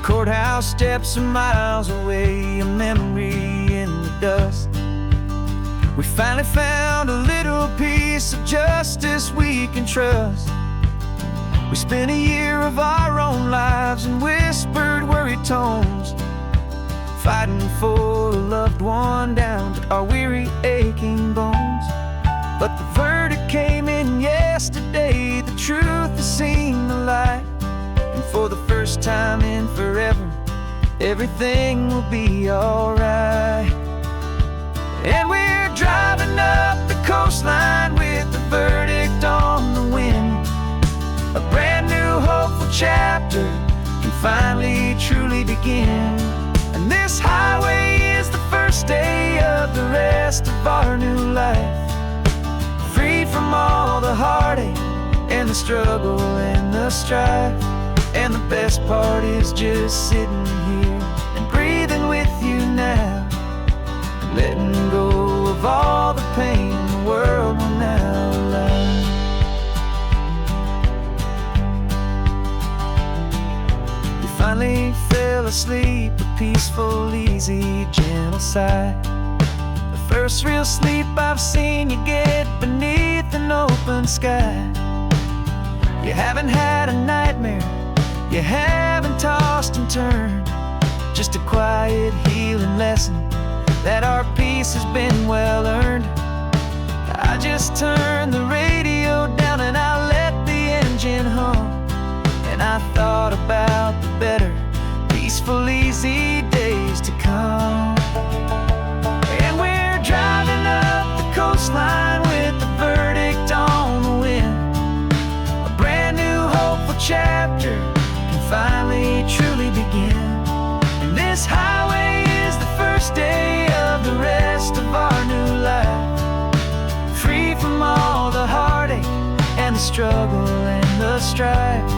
Courthouse steps are miles away, a memory in the dust. We finally found a little piece of justice we can trust. We spent a year of our own lives in whispered, worried tones, fighting for a loved one down to our weary, aching bones. But the verdict came in yesterday, the truth has seen the light. And for the first time in forever, everything will be alright. And we're driving up the coastline with the verdict on the wind. A brand new hopeful chapter can finally truly begin. And this highway is the first day of the rest of our new life, free from all the heartache and the struggle and the strife. And the best part is just sitting here and breathing with you now, letting go of all the pain the world will now allow. We finally fell asleep, a peaceful, easy, gentle sigh. The first real sleep I've seen you get beneath an open sky. You haven't had a nightmare, you haven't tossed and turned, just a quiet healing lesson that our peace has been well earned. I just turned the radio down and I let the engine hum, and I thought about the better, peaceful, easy days to come. And we're driving up the coastline with the verdict on the wind. A brand new hopeful chapter can finally truly begin. And this highway is the first day of the rest of our new life, free from all the heartache and the struggle and the strife.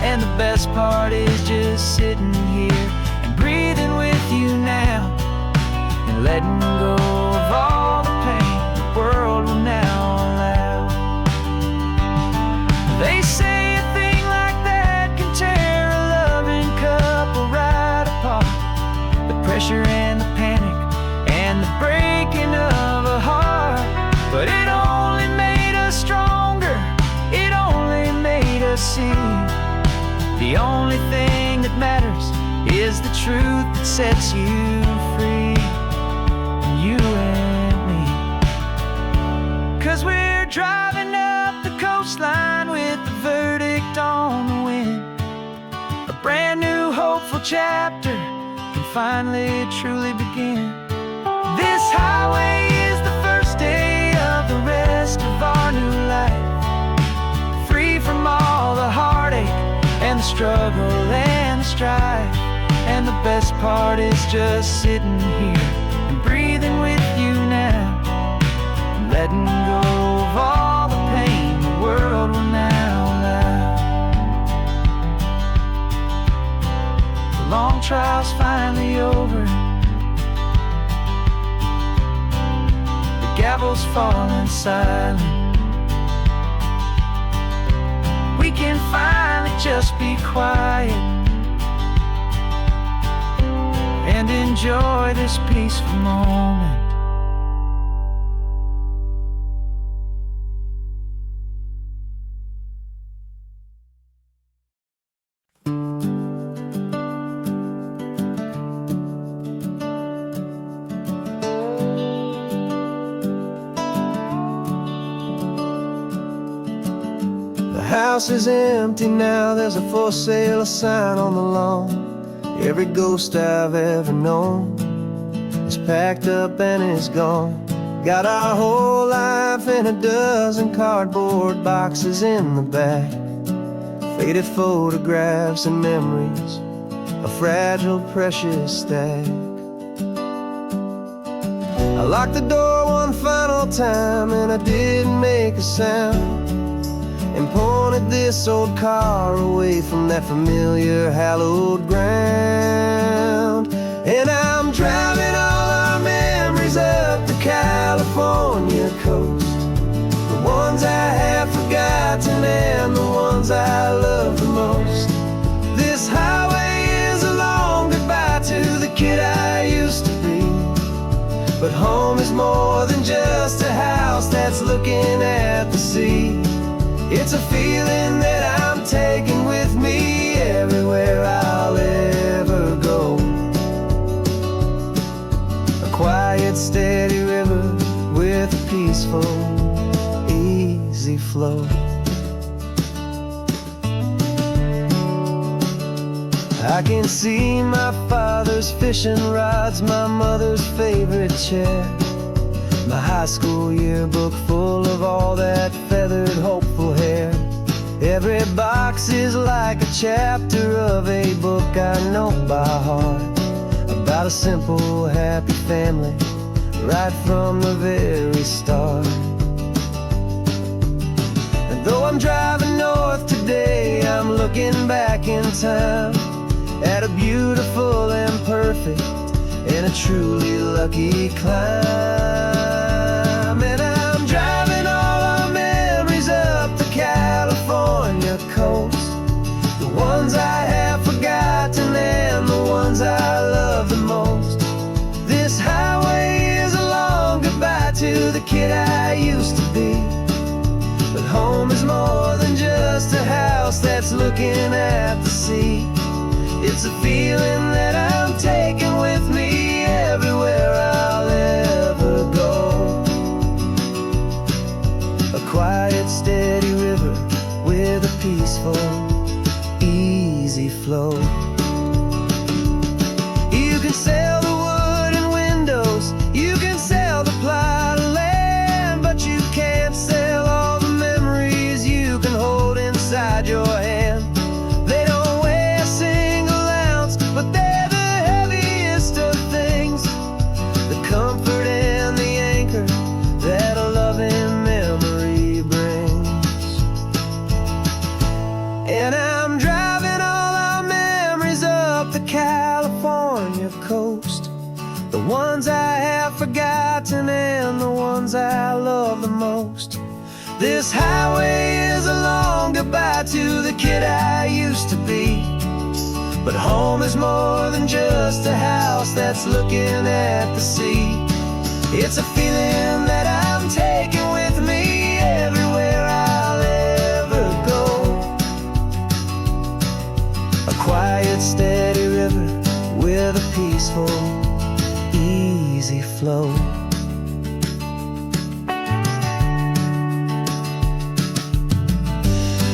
And the best part is just sitting here and breathing with you now, and letting go of all the pain the world will now allow. They say a thing like that can tear a loving couple right apart. The pressure and the panic and the breaking of a heart. But it only made us stronger, it only made us see the only thing that matters is the truth that sets you free, you and me. 'Cause we're driving up the coastline with the verdict on the wind. A brand new hopeful chapter can finally truly begin. This highway is the first day of the rest of our new life, free from all the heartache and the struggle and the strife. And the best part is just sitting here and breathing with you now, and letting go of all the pain the world will now allow. The long trial's finally over, the gavel's falling silent. We can finally just be quiet and enjoy this peaceful moment. The house is empty now, there's a for sale sign on the lawn. Every ghost I've ever known is packed up and is gone. Got our whole life in a dozen cardboard boxes in the back, faded photographs and memories, a fragile, precious stack. I locked the door one final time and I didn't make a sound, and pointed this old car away from that familiar hallowed ground. And I'm driving all our memories up the California coast, the ones I have forgotten and the ones I love the most. This highway is a long But home is more than just a house that's looking at the sea. It's a feeling that I'm taking with me everywhere I'll ever go. A quiet, steady river with a peaceful, easy flow. I can see my father's fishing rods, my mother's favorite chair, my high school yearbook full of all that feathered, hopeful hair. Every box is like a chapter of a book I know by heart, about a simple, happy family right from the very start. And though I'm driving north today, I'm looking back in time at a beautiful and perfect and a truly lucky climb. And I'm driving all our memories up the California coast, the ones I have forgotten and the ones I love the most. This highway is a long goodbye to the kid I used to be. But home is more than just a house that's looking at the sea. It's a feeling that I'm taking with me everywhere I'll ever go. A quiet, steady river with a peaceful, easy flow. You can sail the wooden windows, you can sail the plot of land, but you can't sail all the memories you can hold inside your hand. They don't weigh a single ounce, but they're the heaviest of things, the comfort and the anchor that a loving memory brings. And I'm driving all our memories up the California coast, the ones I have forgotten and the ones I love the most. This highway is a long goodbye to the kid I used to be. But home is more than just a house that's looking at the sea. It's a feeling that I'm taking with me everywhere I'll ever go. A quiet, steady river with a peaceful, easy flow.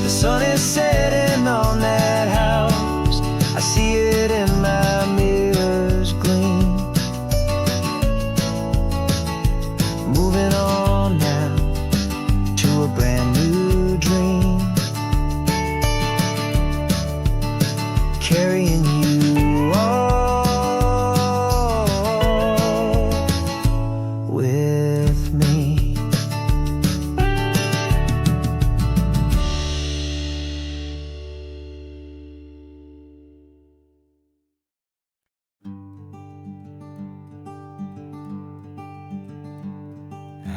The sun is setting on that house, I see it in my mirror's gleam. Moving on now to a brand new dream, carrying you all with me.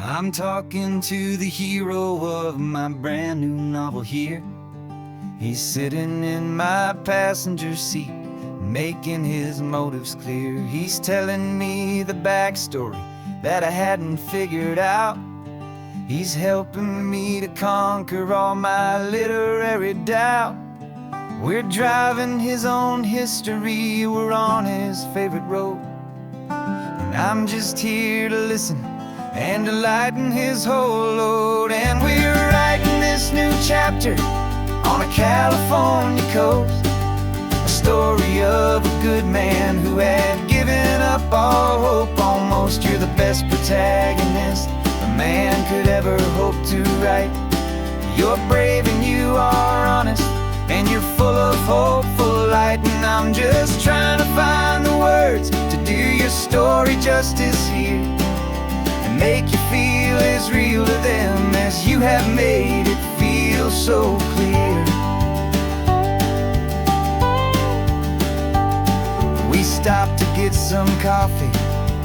I'm talking to the hero of my brand new novel here. He's sitting in my passenger seat, making his motives clear. He's telling me the backstory that I hadn't figured out. He's helping me to conquer all my literary doubt. We're driving his own history, we're on his favorite road, and I'm just here to listen and to lighten his whole load. And we're writing this new chapter on a California coast, a story of a good man who had given up all hope almost. You're the best protagonist a man could ever hope to write. You're brave and you are honest, and you're full of hopeful light. And I'm just trying to find the words to do your story justice here, and make you feel as real to them as you have made it feel so clear. We stopped to get some coffee,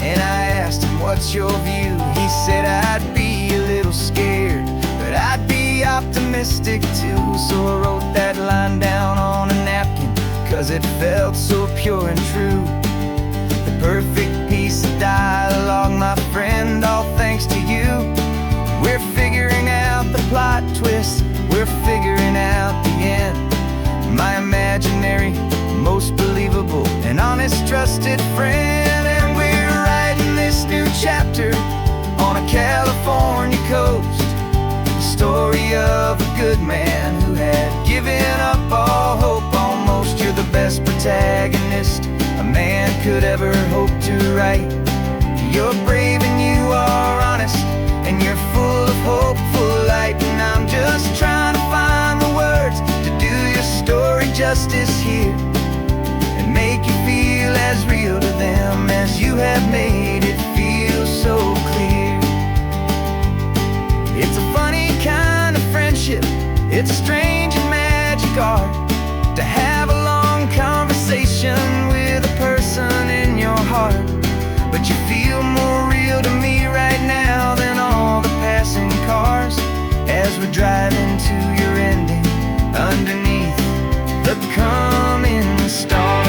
and I asked him, what's your view? He said, I'd be a little scared, but I'd be optimistic too. So I wrote that line down on a napkin, 'cause it felt so pure and true. The perfect piece of dialogue, my friend. trusted friend. And we're writing this new chapter on a California coast, the story of a good man who had given up all hope almost. You're the best protagonist a man could ever hope to write. You're brave and you are honest, and you're full of hopeful light. And I'm just trying to find the words to do your story justice here, and make you feel as real to them as you have made it feel so clear. It's a funny kind of friendship, it's strange and magic art to have a long conversation with a person in your heart. But you feel more real to me right now than all the passing cars, as we're driving to your ending underneath the coming stars.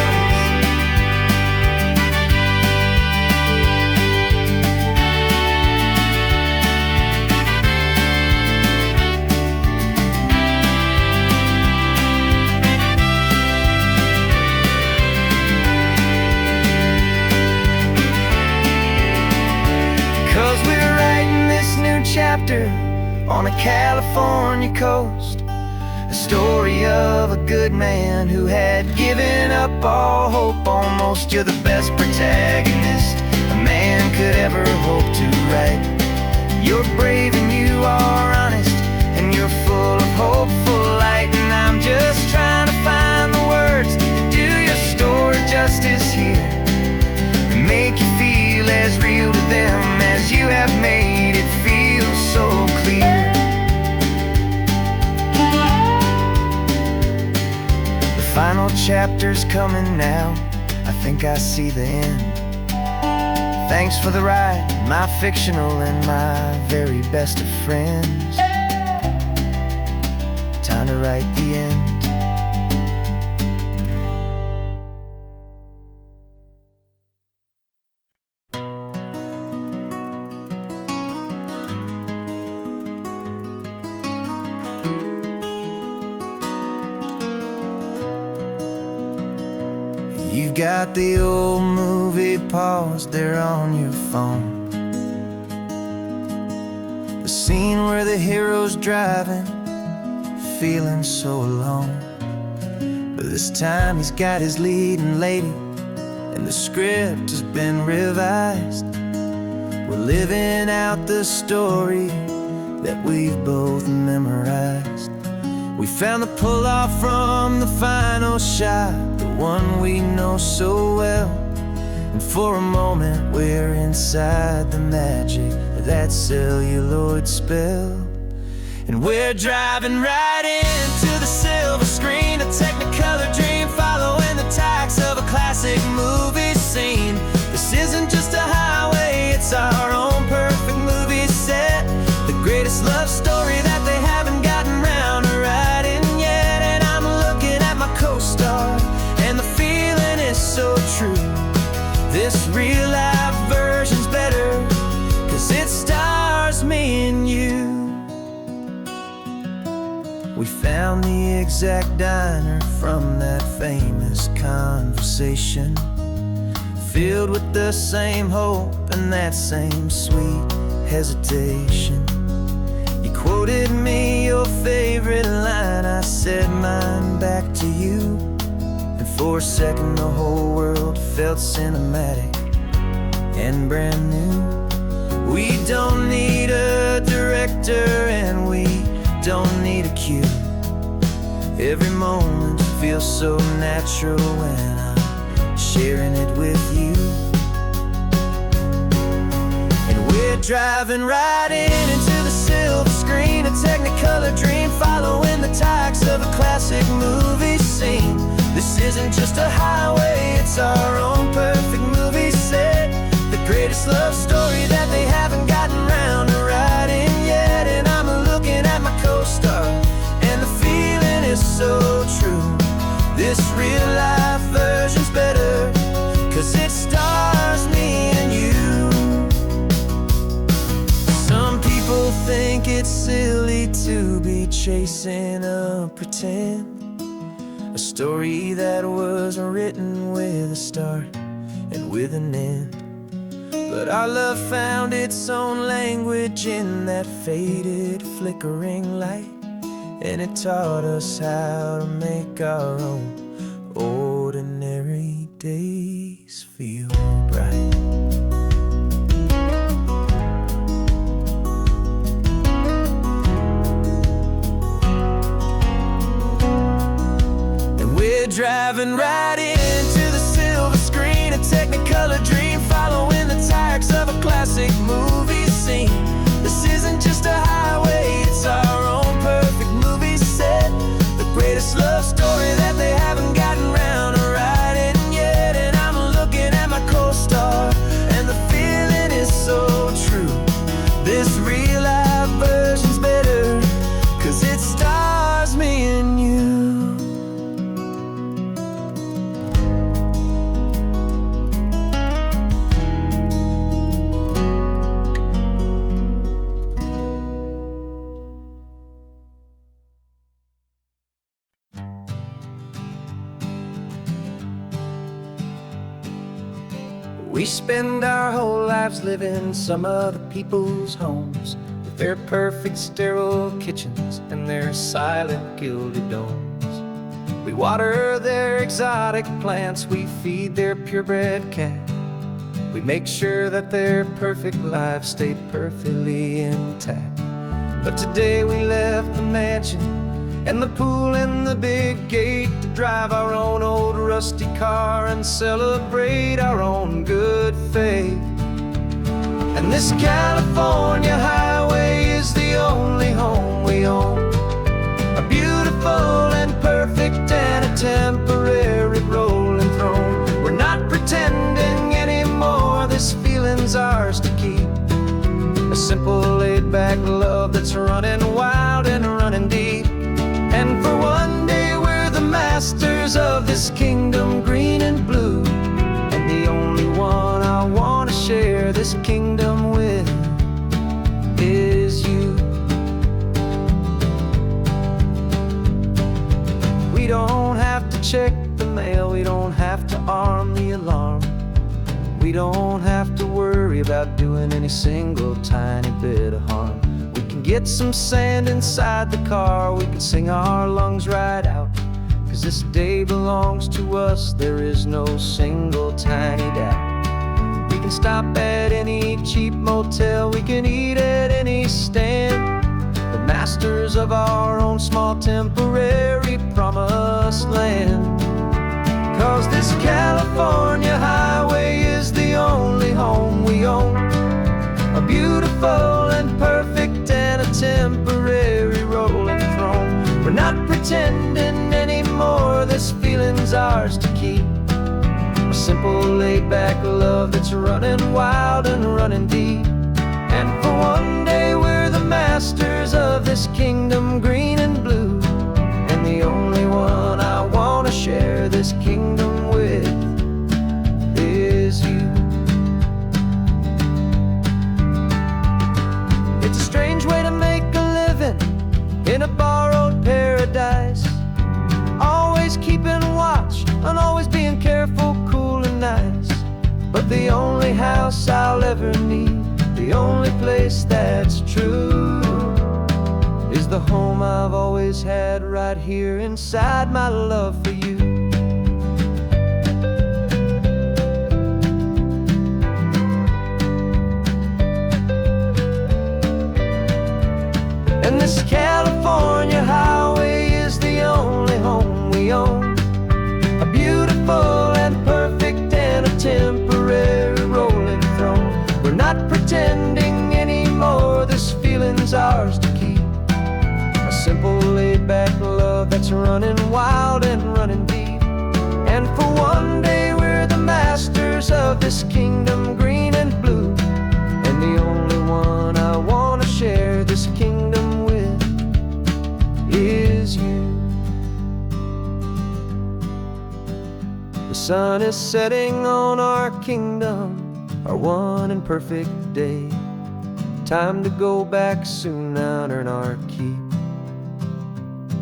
Chapter on a California coast, a story of a good man who had given up all hope almost. You're the best protagonist a man could ever hope to write. You're brave and you are honest, and you're full of hopeful light. And I'm just trying to find the words to do your story justice here, and make you feel as real to them as you have made it feel so clear. The final chapter's coming now, I think I see the end. Thanks for the ride, my fictional and my very best of friends. Time to write the end. You've got the old movie paused there on your phone, the scene where the hero's driving, feeling so alone. But this time he's got his leading lady, and the script has been revised. We're living out the story that we've both memorized. We found the pull-off from the final shot, the one we know so well. And for a moment we're inside the magic of that celluloid spell. And we're driving right into the silver screen, a technicolor dream following the tacks of a classic movie scene. This isn't just a highway, it's our own perfect movie set, the greatest love story that they haven't gotten round to writing yet. And I'm looking at my co-star, and the feeling is so true. This real life version's better, 'cause it stars me and you. We found the exact diner from that famous conversation, filled with the same hope and that same sweet hesitation. You quoted me your favorite line, I said mine back to you. And for a second the whole world felt cinematic and brand new. We don't need a director and we don't need a cue. Every moment feels so natural when I'm sharing it with you. And we're driving right into the silver screen, a technicolor dream following the tacks of a classic movie scene. This isn't just a highway, it's our own perfect movie set, the greatest love story that they haven't gotten round to writing yet. And I'm looking at my co-star, and the feeling is so true. This real life version's better, 'cause it stars me and you. Some people think it's silly to be chasing a pretend, a story that was written with a start and with an end. But our love found its own language in that faded, flickering light, and it taught us how to make our own ordinary days feel bright. And we're driving right into the silver screen, a technicolor dream, following the tires of a classic movie scene. This isn't just a highway, it's our own perfect movie set, the greatest love story that they haven't gotten round to writing yet. And I'm looking at my co-star, and the feeling is so true. This real life version's better, 'cause it stars me and you. We spend our whole lives living some other people's homes, with their perfect sterile kitchens and their silent gilded domes. We water their exotic plants, we feed their purebred cat. We make sure that their perfect lives stay perfectly intact. But today we left the mansion and the pool and the big gate to drive our own old rusty car and celebrate our own good faith. And this California highway is the only home we own, a beautiful and perfect and a temporary rolling throne. We're not pretending anymore, this feeling's ours to keep, a simple laid-back love that's running wild and running deep. And for one day we're the masters of this kingdom green and blue, and the only one I want to share this kingdom with is you. We don't have to check the mail, we don't have to arm the alarm, we don't have to worry about doing any single tiny bit of harm. We can get some sand inside the car, we can sing our lungs right out, 'cause this day belongs to us, there is no single tiny doubt. We can stop at any cheap motel, we can eat at any stand, the masters of our own small temporary promised land. 'Cause this California highway is the only home we own, a beautiful and perfect and a temporary rolling throne. We're not pretending anymore, this feeling's ours to keep, a simple laid-back love that's running wild and running deep. And for one day we're the masters of this kingdom green and blue, and the only one I want to share this kingdom with is you. It's a strange way to make a living in a borrowed paradise, always keeping watch and always being careful, cool and nice. But the only house I'll ever need, the only place that's true, is the home I've always had right here inside my love for you. And this California highway is the only home we own, a beautiful and perfect and a temporary rolling throne. We're not pretending anymore, this feeling's ours to keep, a simple laid-back love that's running wild and running deep. And for one day we're the masters of this kingdom green and blue, and the only one I want to share this kingdom with is you. The sun is setting on our kingdom, our one and perfect day. Time to go back soon now and earn our keep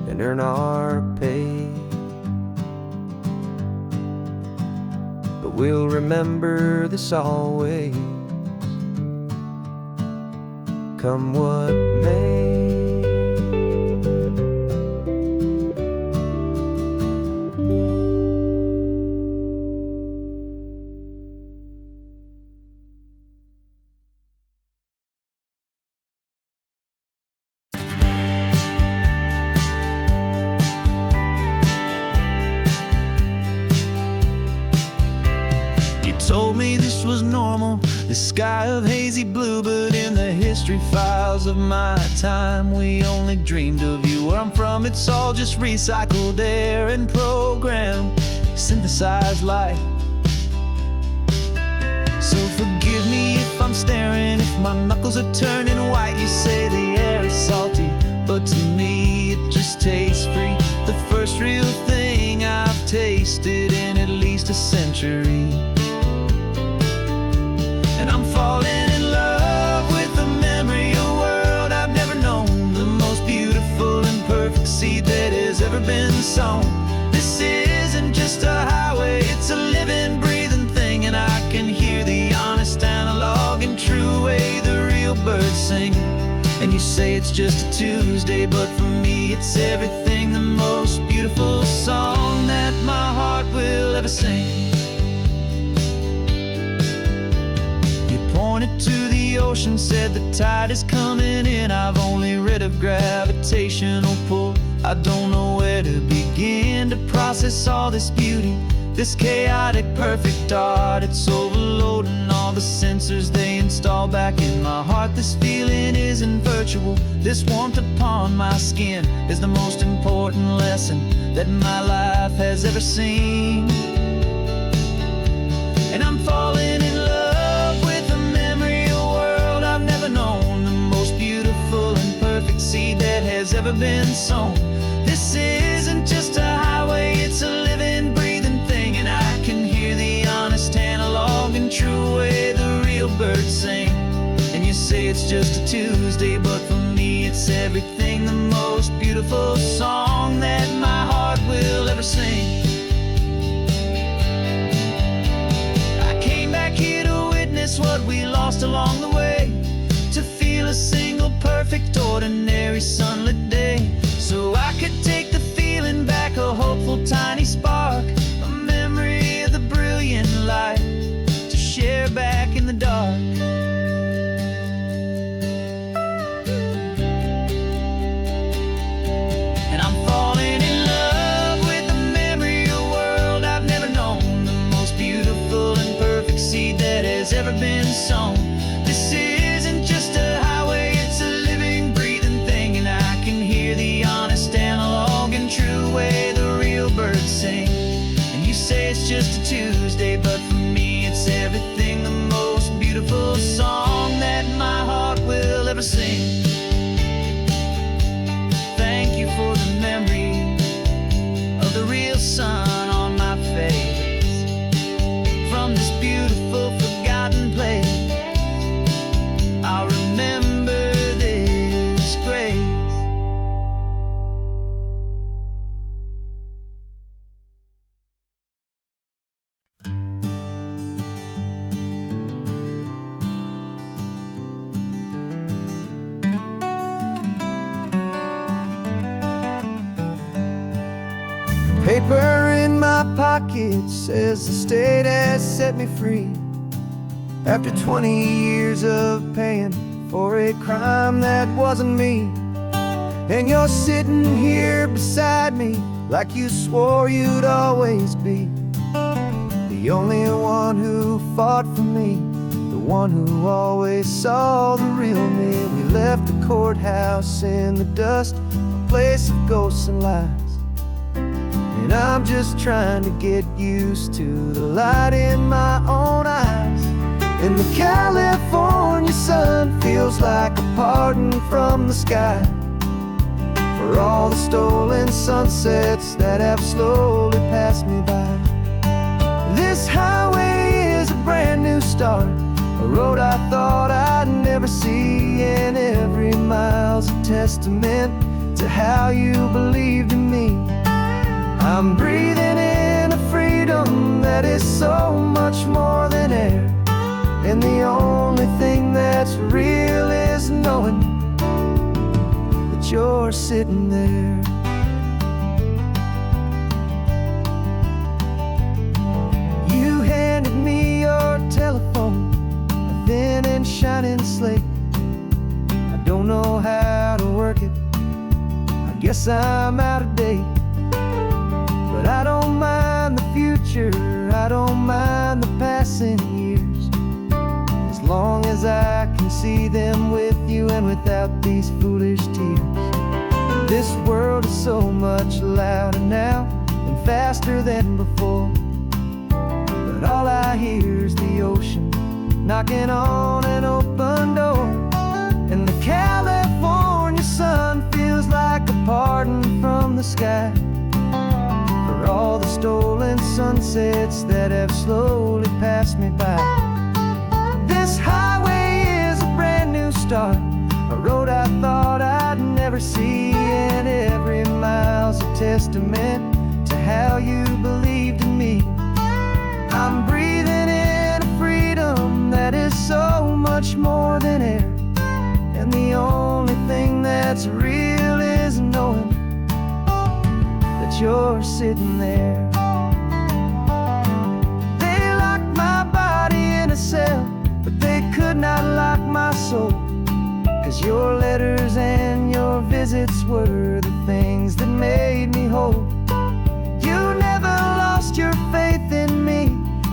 and earn our pay. but we'll remember this always, come what may. Told me this was normal, this sky of hazy blue, but in the history files of my time, we only dreamed of you. Where I'm from, it's all just recycled air and programmed, synthesized light. So forgive me if I'm staring, if my knuckles are turning white. You say the air is salty, but to me it just tastes free. The first real thing I've tasted in at least a century. And I'm falling in love with the memory of a world I've never known, the most beautiful and perfect seed that has ever been sown. This isn't just a highway, it's a living, breathing thing, and I can hear the honest, analog, and true way the real birds sing. And you say it's just a Tuesday, but for me it's everything, the most beautiful song that my heart will ever sing. Pointed to the ocean, said the tide is coming in. I've only read of gravitational pull. I don't know where to begin to process all this beauty, this chaotic, perfect art. It's overloading all the sensors they install back in my heart. This feeling isn't virtual. This warmth upon my skin is the most important lesson that my life has ever seen. And I'm falling in love known, the most beautiful and perfect seed that has ever been sown. This isn't just a highway, it's a living, breathing thing, and I can hear the honest, analog, and true way the real birds sing. And you say it's just a Tuesday, but for me it's everything, the most beautiful song that my heart will ever sing. I came back here to witness what we lost along the way, to feel a single, perfect, ordinary sunlit day, so I could take the feeling back, a hopeful tiny spark, a memory of the brilliant light, to share back in the dark. And I'm falling in love with the memory of a world I've never known, the most beautiful and perfect seed that has ever been sown. This isn't just a highway, it's a living, breathing thing, and I can hear the honest, analog, and true way the real birds sing. And you say it's just a Tuesday, but for me it's everything, the most beautiful song that my heart will ever sing. Thank you for the memory of the real sun on my face, from this beautiful, forgotten place. I'll remember this grace. Paper in my pocket says the state has set me free, after 20 years of paying for a crime that wasn't me. And you're sitting here beside me like you swore you'd always be, the only one who fought for me, the one who always saw the real me. We left the courthouse in the dust, a place of ghosts and lies, and I'm just trying to get used to the light in my own eyes. And the California sun feels like a pardon from the sky for all the stolen sunsets that have slowly passed me by. This highway is a brand new start, a road I thought I'd never see, and every mile's a testament to how you believed in me. I'm breathing in a freedom freedom that is so much more than air. And the only thing that's real is knowing that you're sitting there. You handed me your telephone, a thin and shining slate. I don't know how to work it, I guess I'm out of date. But I don't mind the future, I don't mind the passing years, as long as I can see them with you and without these foolish tears. This world is so much louder now and faster than before, but all I hear is the ocean knocking on an open door. And the California sun feels like a pardon from the sky for all the stolen sunsets that have slowly passed me by. This highway is a brand new start, a road I thought I'd never see, and every mile's a testament to how you believed in me. I'm breathing in a freedom that is so much more than air, and the only thing that's real is knowing that you're sitting there. They locked my body in a cell, but they could not lock my soul, 'cause your letters and your visits were the things that made me whole. You never lost your faith in me,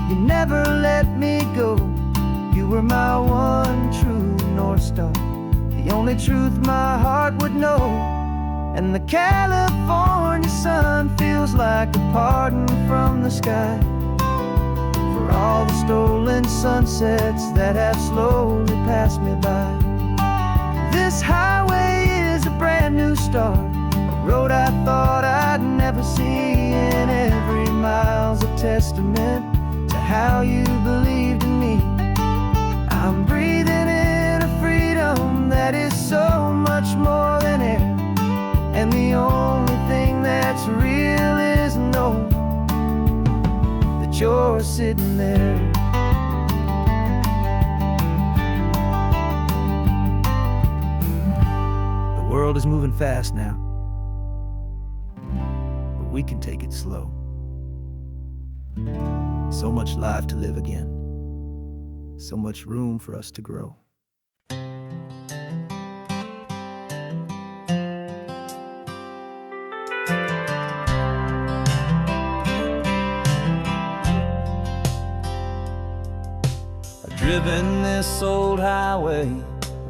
you never let me go. You were my one true North Star, the only truth my heart would know. And the California sun feels like a pardon from the sky for all the stolen sunsets that have slowly passed me by. This highway is a brand new start, a road I thought I'd never see, and every mile's a testament to how you believed in me. I'm breathing in a freedom that is so much more than air, and the only thing that's real is knowing that you're sitting there. The world is moving fast now, but we can take it slow. So much life to live again, so much room for us to grow. I've driven this old highway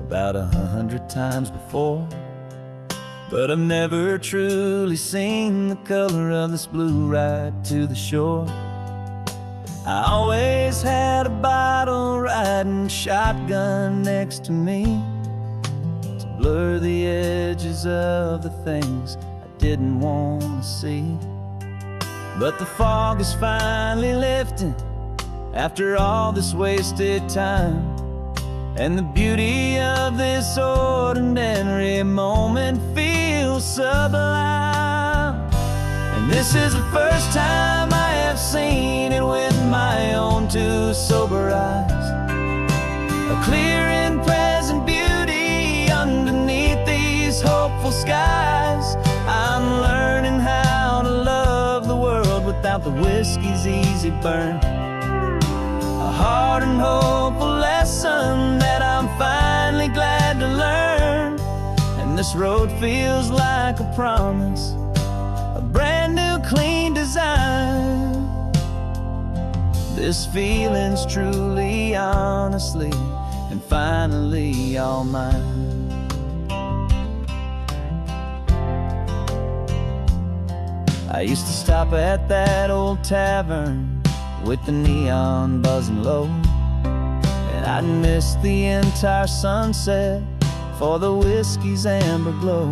about 100 times before, but I've never truly seen the color of this blue right to the shore. I always had a bottle riding shotgun next to me to blur the edges of the things I didn't want to see. But the fog is finally lifting after all this wasted time, and the beauty of this ordinary moment feels sublime. And this is the first time I have seen it with my own two sober eyes, a clear and present beauty underneath these hopeful skies. I'm learning how to love the world without the whiskey's easy burn, a hard and hopeful lesson that I'm finally glad to learn. And this road feels like a promise, a brand new clean design. This feeling's truly, honestly, and finally all mine. I used to stop at that old tavern with the neon buzzing low, and I'd miss the entire sunset for the whiskey's amber glow.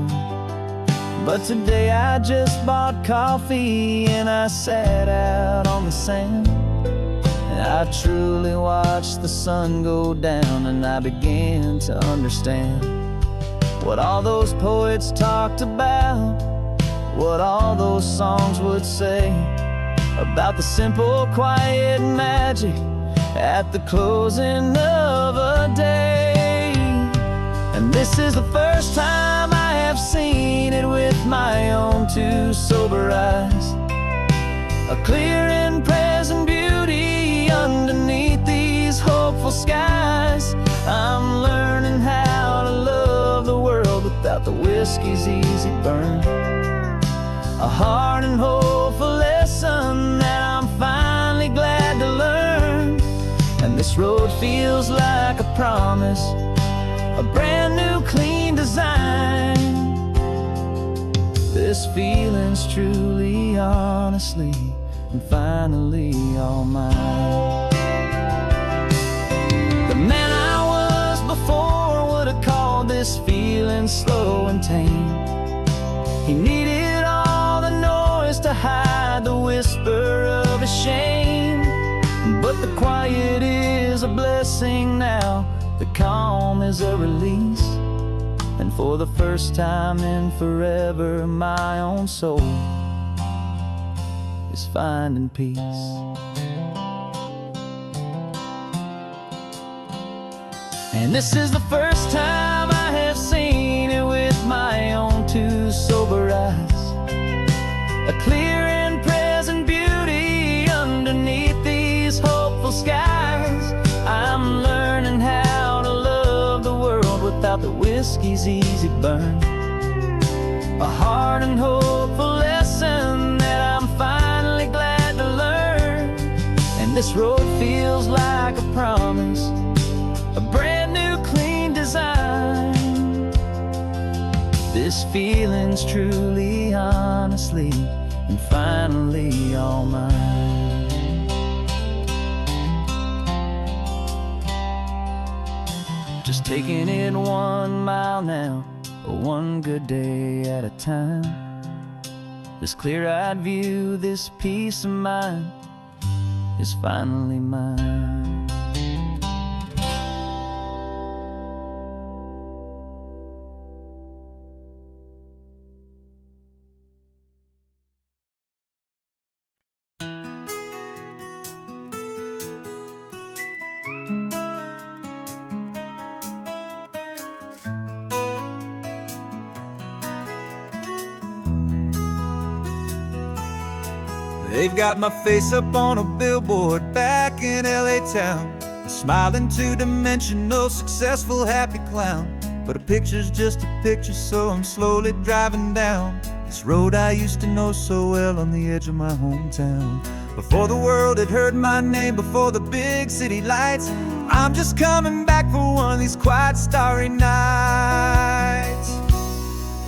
But today I just bought coffee and I sat out on the sand, and I truly watched the sun go down, and I began to understand what all those poets talked about, what all those songs would say about the simple, quiet magic at the closing of a day. And this is the first time I have seen it with my own two sober eyes. A clear and present beauty underneath these hopeful skies. I'm learning how to love the world without the whiskey's easy burn. A hard and hopeful lesson that I'm finally glad to learn. And this road feels like a promise, a brand new clean design. This feeling's truly, honestly, and finally all mine. The man I was before would have called this feeling slow and tame. He needed all the noise to hide the whisper of his shame. But the quiet is a blessing now, the calm is a release. And for the first time in forever, my own soul is finding peace. And this is the first time I have seen it with my own two sober eyes. A clear and present beauty underneath these hopeful skies. I'm learning how to love the world without the whiskey's easy burn. A hard and hopeful lesson that I'm finally glad to learn. And this road feels like a promise, a brand new clean design. This feeling's truly, honestly, and finally all mine. Just taking it 1 mile now, one good day at a time. This clear-eyed view, this peace of mind is finally mine. They've got my face up on a billboard back in LA town, a smiling two-dimensional, successful, happy clown. But a picture's just a picture, so I'm slowly driving down this road I used to know so well on the edge of my hometown. Before the world had heard my name, before the big city lights, I'm just coming back for one of these quiet, starry nights.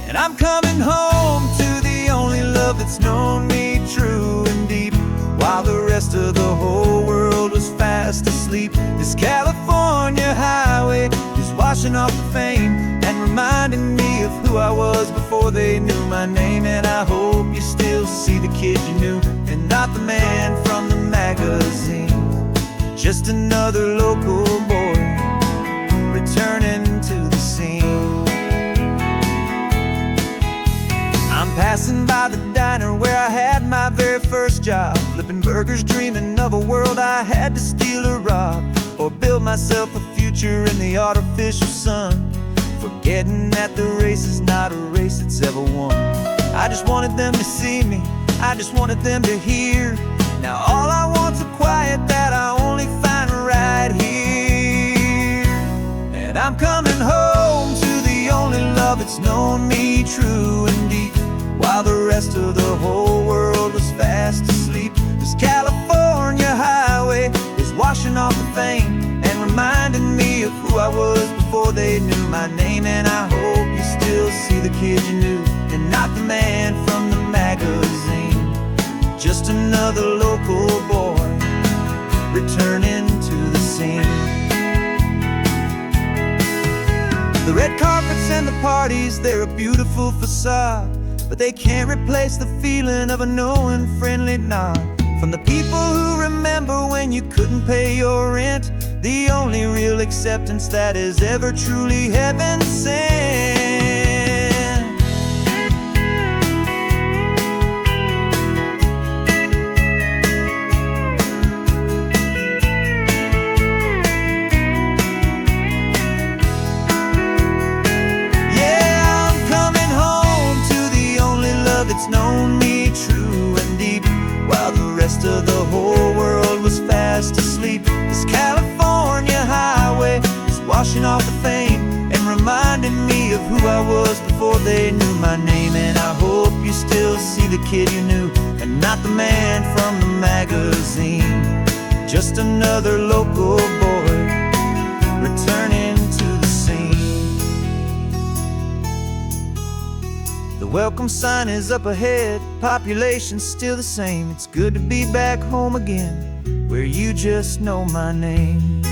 And I'm coming home to the only love that's known me true and deep, while the rest of the whole world was fast asleep. This California highway is washing off the fame and reminding me of who I was before they knew my name. And I hope you still see the kid you knew, and not the man from the magazine. Just another local boy returning to the scene. I'm passing by the diner where I had my very first job, flipping burgers, dreaming of a world I had to steal or rob, or build myself a future in the artificial sun, forgetting that the race is not a race that's ever won. I just wanted them to see me, I just wanted them to hear. Now all I want's a quiet that I only find right here. And I'm coming home to the only love that's known me true and deep, while the rest of the whole world was fast asleep. This California highway is washing off the fame and reminding me of who I was before they knew my name. And I hope you still see the kid you knew, and not the man from the magazine. Just another local boy returning to the scene. The red carpets and the parties, they're a beautiful facade, but they can't replace the feeling of a knowing, friendly nod from the people who remember when you couldn't pay your rent. The only real acceptance that is ever truly heaven sent. most of the whole world was fast asleep. This California highway is washing off the fame and reminding me of who I was before they knew my name. And I hope you still see the kid you knew and not the man from the magazine. Just another local boy returning to the scene. The welcome sign is up ahead, population's still the same. It's good to be back home again, where you just know my name.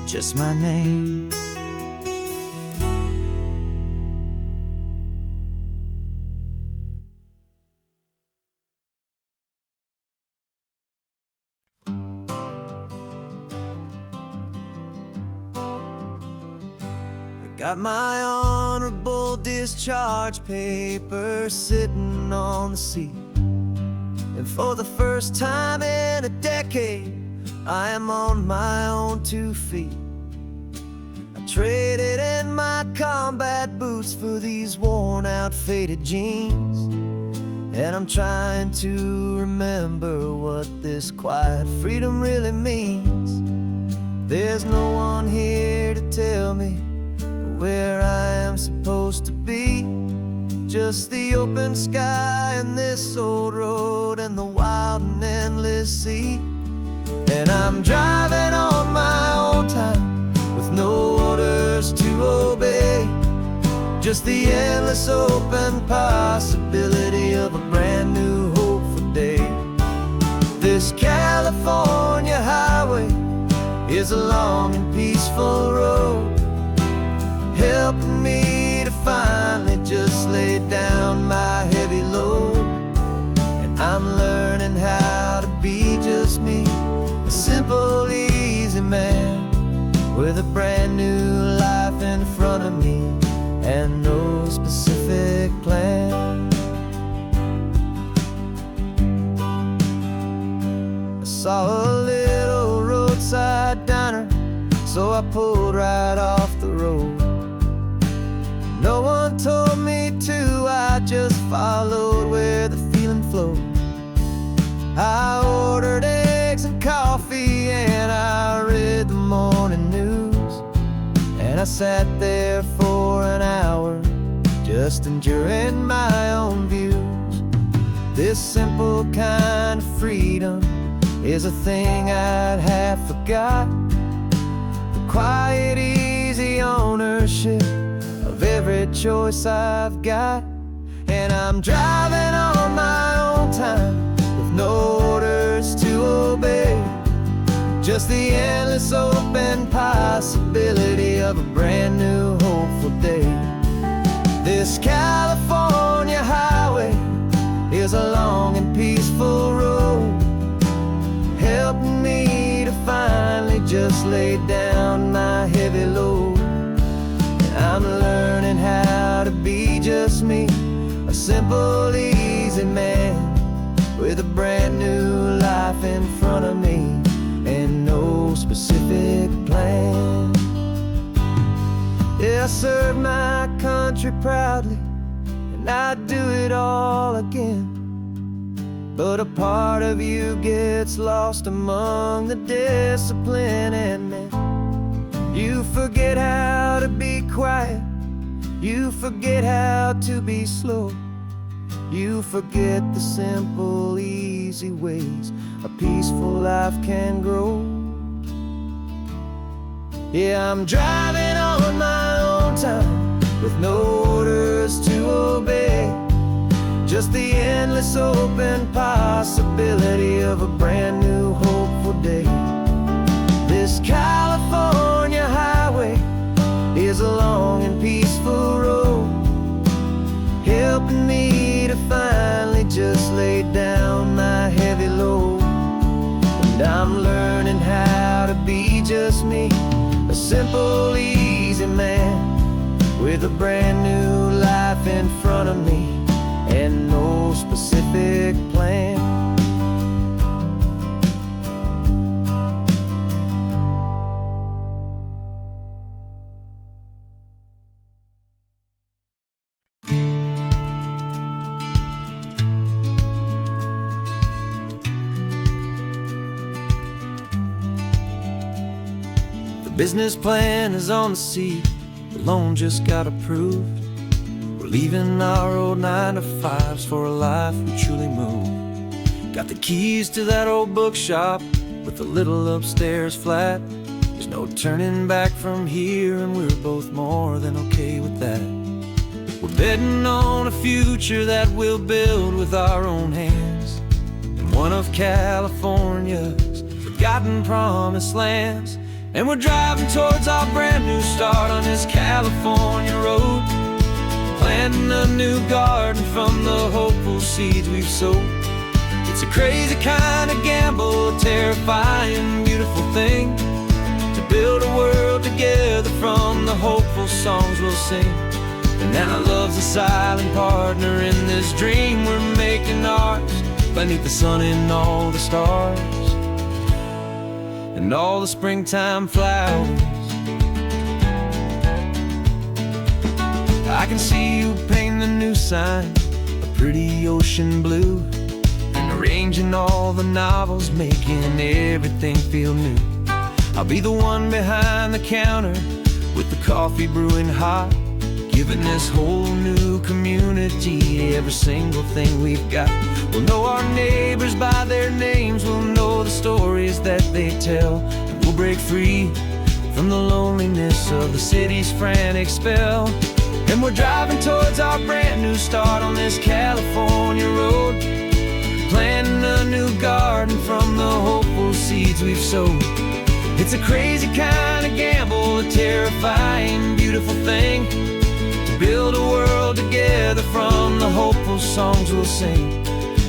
Just my name. Got my honorable discharge paper sitting on the seat, and for the first time in a decade, I am on my own 2 feet. I traded in my combat boots for these worn out faded jeans, and I'm trying to remember what this quiet freedom really means. There's no one here to tell me where I am supposed to be, just the open sky and this old road and the wild and endless sea. And I'm driving on my own time with no orders to obey, just the endless open possibility of a brand new hopeful day. This California highway is a long and peaceful road, helping me to finally just lay down my heavy load. And I'm learning how to be just me, a simple, easy man with a brand new life in front of me and no specific plan. I saw a little roadside diner, so I pulled right off the road. No one told me to, I just followed where the feeling flowed. I ordered eggs and coffee and I read the morning news, and I sat there for an hour just enjoying my own views. This simple kind of freedom is a thing I'd have forgot. The quiet, easy ownership of every choice I've got. And I'm driving on my own time with no orders to obey, just the endless open possibility of a brand new hopeful day. This California highway is a long and peaceful road, helping me to finally just lay down my heavy load. I'm learning how to be just me, a simple, easy man with a brand new life in front of me and no specific plan. Yeah, I serve my country proudly and I'd do it all again, but a part of you gets lost among the discipline and men. You forget how to be quiet, you forget how to be slow, you forget the simple, easy ways a peaceful life can grow. Yeah, I'm driving on my own time with no orders to obey, just the endless open possibility of a brand new hopeful day. This California highway is a long and peaceful road, helping me to finally just lay down my heavy load. And I'm learning how to be just me, a simple, easy man with a brand new life in front of me and no specific plan. business plan is on the seat, the loan just got approved. We're leaving our old 9-to-5s for a life we truly moved. Got the keys to that old bookshop with the little upstairs flat. There's no turning back from here, and we're both more than okay with that. We're betting on a future that we'll build with our own hands, in one of California's forgotten promised lands. And we're driving towards our brand new start on this California road, planting a new garden from the hopeful seeds we've sowed. It's a crazy kind of gamble, a terrifying, beautiful thing, to build a world together from the hopeful songs we'll sing. And now love's a silent partner in this dream we're making ours, beneath the sun and all the stars, and all the springtime flowers. I can see you painting a new sign, a pretty ocean blue, and arranging all the novels, making everything feel new. I'll be the one behind the counter with the coffee brewing hot, giving this whole new community every single thing we've got. We'll know our neighbors by their names, we'll know the stories that they tell, and we'll break free from the loneliness of the city's frantic spell. And we're driving towards our brand new start on this California road, planting a new garden from the hopeful seeds we've sowed. It's a crazy kind of gamble, a terrifying, beautiful thing, to build a world together from the hopeful songs we'll sing.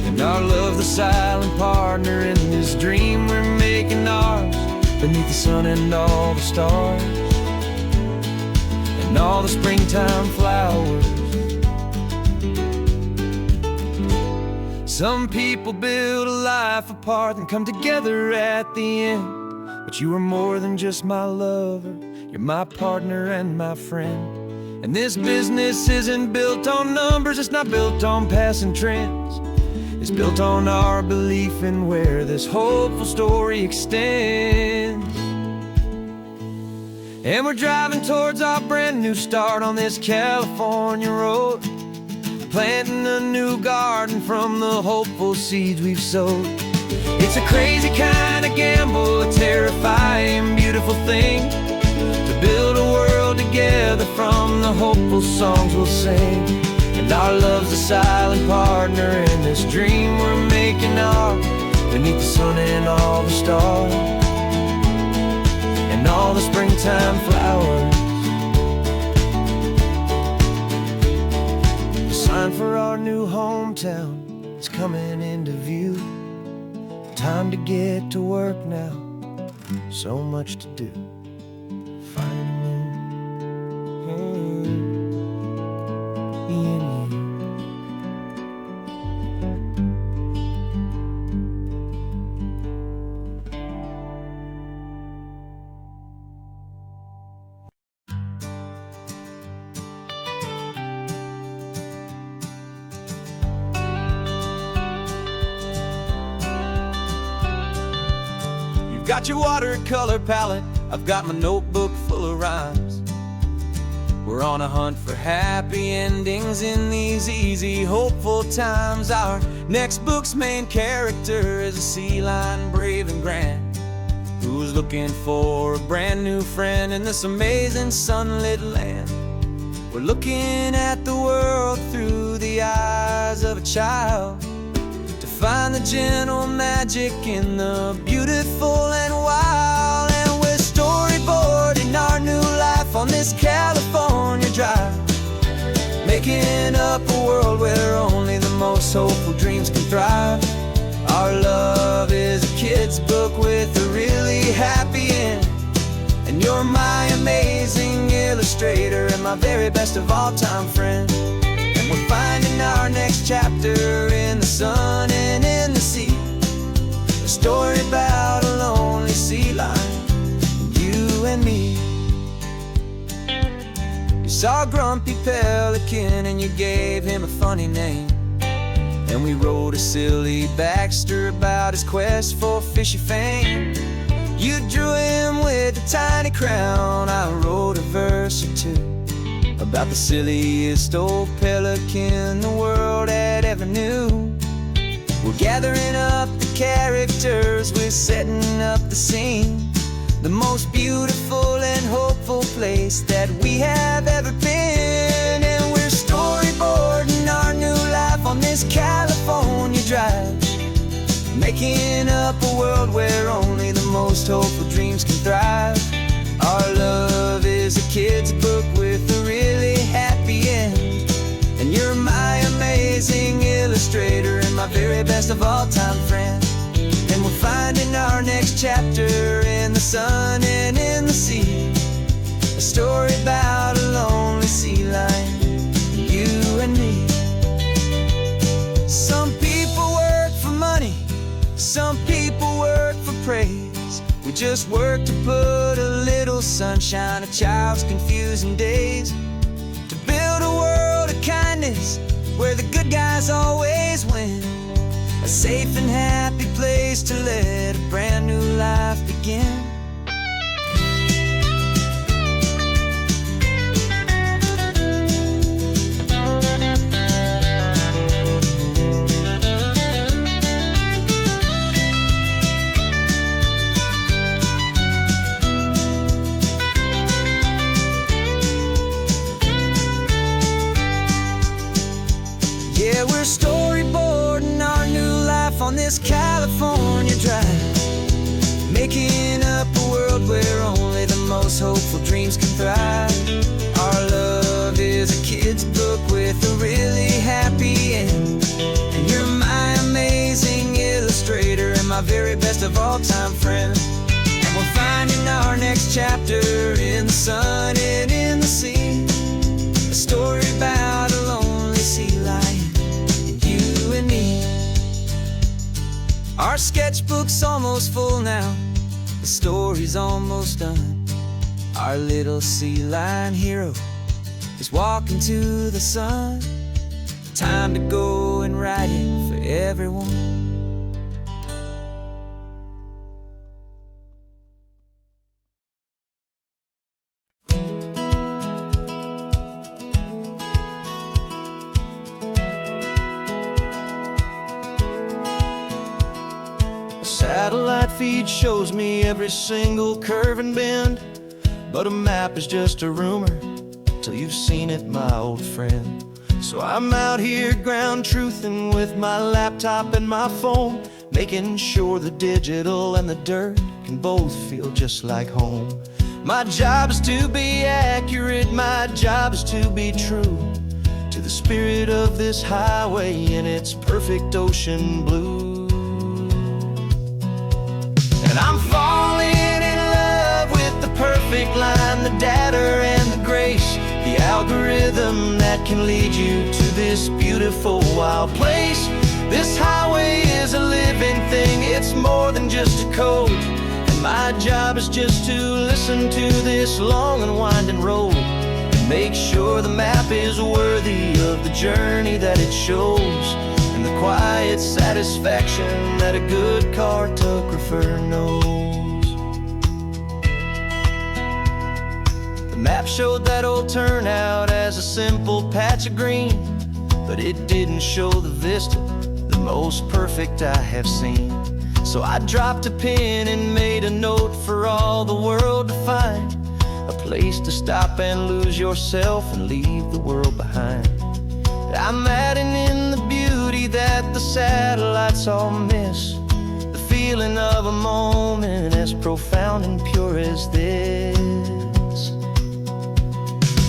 And our love's the silent partner in this dream we're making ours, beneath the sun and all the stars, and all the springtime flowers. Some people build a life apart and come together at the end, but you are more than just my lover, you're my partner and my friend. And this business isn't built on numbers, it's not built on passing trends. It's built on our belief in where this hopeful story extends. And we're driving towards our brand new start on this California road, planting a new garden from the hopeful seeds we've sowed. It's a crazy kind of gamble, a terrifying, beautiful thing, to build a world together from the hopeful songs we'll sing. And our love's a silent partner in this dream we're making ours, beneath the sun and all the stars, and all the springtime flowers. The sign for our new hometown is coming into view. Time to get to work now, so much to do. Finding me in you. Got your watercolor palette, I've got my notebook full of rhymes. We're on a hunt for happy endings in these easy, hopeful times. Our next book's main character is a sea lion, brave and grand, who's looking for a brand new friend in this amazing sunlit land. We're looking at the world through the eyes of a child, find the gentle magic in the beautiful and wild. And we're storyboarding our new life on this California drive, making up a world where only the most hopeful dreams can thrive. Our love is a kid's book with a really happy end, and you're my amazing illustrator and my very best of all time friend. We're finding our next chapter in the sun and in the sea, a story about a lonely sea lion, you and me. You saw a grumpy pelican and you gave him a funny name, and we wrote a silly Baxter about his quest for fishy fame. You drew him with a tiny crown. I wrote a verse or two about the silliest old pelican the world had ever knew. We're gathering up the characters, we're setting up the scene, the most beautiful and hopeful place that we have ever been. And we're storyboarding our new life on this California drive, making up a world where only the most hopeful dreams can thrive. Our love is a kid's book with a really happy end, and you're my amazing illustrator and my very best of all time friend. And we're finding our next chapter in the sun and in the sea, a story about a lonely sea lion, you and me. Some people work for money, some people work for praise. We just work to put a little sunshine in a child's confusing days, to build a world of kindness where the good guys always win, a safe and happy place to let a brand new life begin. Yeah, we're storyboarding our new life on this California drive, making up a world where only the most hopeful dreams can thrive. Our love is a kid's book with a really happy end, and you're my amazing illustrator and my very best of all time friend. And we're finding our next chapter in the sun and in the sea, a story about a lonely sea lion, you and me. Our sketchbook's almost full now, the story's almost done. Our little sea lion hero is walking to the sun. Time to go and write it for everyone. Satellite feed shows me every single curve and bend, but a map is just a rumor till you've seen it, my old friend. So I'm out here ground truthing with my laptop and my phone, making sure the digital and the dirt can both feel just like home. My job is to be accurate, my job is to be true to the spirit of this highway in its perfect ocean blue. And I'm falling in love with the perfect line, the data and the grace, the algorithm that can lead you to this beautiful wild place. This highway is a living thing, it's more than just a code, and my job is just to listen to this long and winding road and make sure the map is worthy of the journey that it shows, and the quiet satisfaction that a good cartographer knows. The map showed that old turnout as a simple patch of green, but it didn't show the vista, the most perfect I have seen. So I dropped a pin and made a note for all the world to find, a place to stop and lose yourself and leave the world behind. I'm adding in the beauty that the satellites all miss, the feeling of a moment as profound and pure as this.